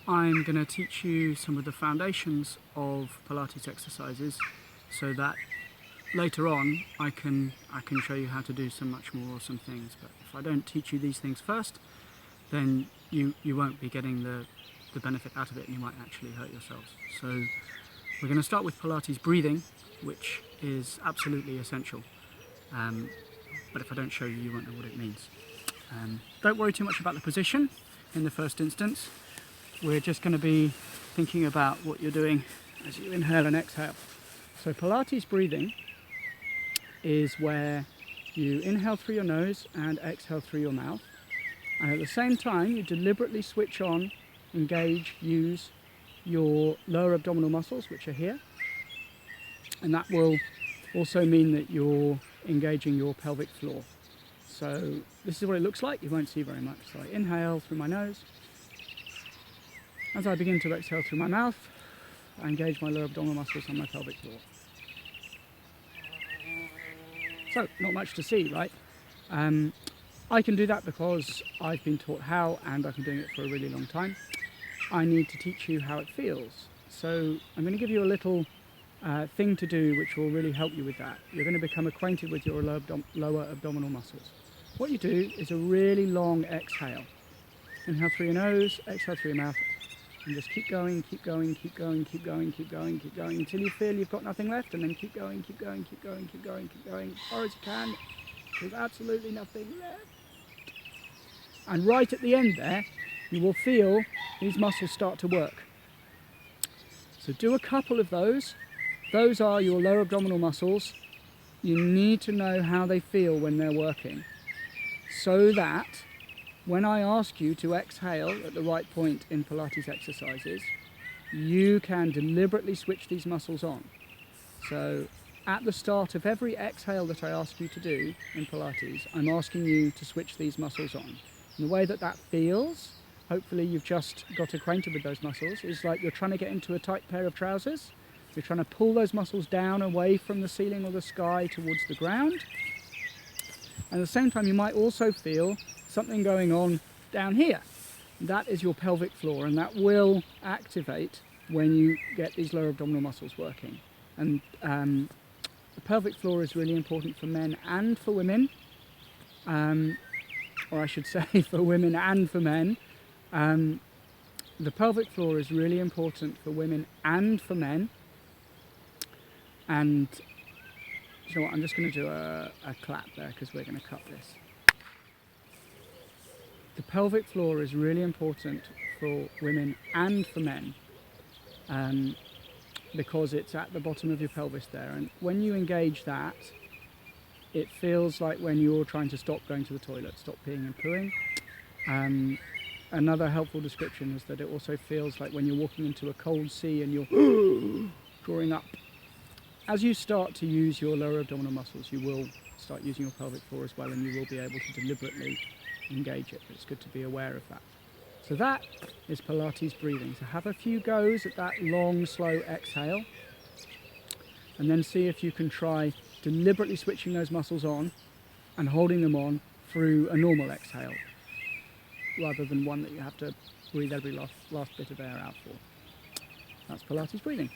I'm going to teach you some of the foundations of Pilates exercises so that later on I can show you how to do some much more awesome things. But if I don't teach you these things first, then you won't be getting the benefit out of it, and you might actually hurt yourselves. So we're going to start with Pilates breathing, which is absolutely essential. But if I don't show you, you won't know what it means. Don't worry too much about the position in the first instance. We're just going to be thinking about what you're doing as you inhale and exhale. So Pilates breathing is where you inhale through your nose and exhale through your mouth. And at the same time, you deliberately switch on, engage, use your lower abdominal muscles, which are here. And that will also mean that you're engaging your pelvic floor. So this is what it looks like. You won't see very much. So I inhale through my nose. As I begin to exhale through my mouth, I engage my lower abdominal muscles on my pelvic floor. So, not much to see, right? I can do that because I've been taught how, and I've been doing it for a really long time. I need to teach you how it feels. So I'm going to give you a little thing to do which will really help you with that. You're going to become acquainted with your lower abdominal muscles. What you do is a really long exhale. Inhale through your nose, exhale through your mouth, and just keep going, keep going, keep going, keep going, keep going, keep going, until you feel you've got nothing left, and then keep going, keep going, keep going, keep going, keep going, as far as you can. There's absolutely nothing left. And right at the end there, you will feel these muscles start to work. So do a couple of those. Those are your lower abdominal muscles. You need to know how they feel when they're working, so that when I ask you to exhale at the right point in Pilates exercises, you can deliberately switch these muscles on. So at the start of every exhale that I ask you to do in Pilates, I'm asking you to switch these muscles on. And the way that that feels, hopefully you've just got acquainted with those muscles, is like you're trying to get into a tight pair of trousers. You're trying to pull those muscles down away from the ceiling or the sky towards the ground. And at the same time, you might also feel something going on down here. That is your pelvic floor, and that will activate when you get these lower abdominal muscles working. And the pelvic floor is really important for men and for women, or I should say for women and for men. The pelvic floor is really important for women and for men. And you know what, I'm just going to do a clap there because we're going to cut this. The pelvic floor is really important for women and for men because it's at the bottom of your pelvis there. And when you engage that, it feels like when you're trying to stop going to the toilet, stop peeing and pooing. Another helpful description is that it also feels like when you're walking into a cold sea and you're drawing up. As you start to use your lower abdominal muscles, you will start using your pelvic floor as well, and you will be able to deliberately engage it. But it's good to be aware of that. So that is Pilates breathing. So have a few goes at that long, slow exhale, and then see if you can try deliberately switching those muscles on and holding them on through a normal exhale, rather than one that you have to breathe every last bit of air out for. That's Pilates breathing.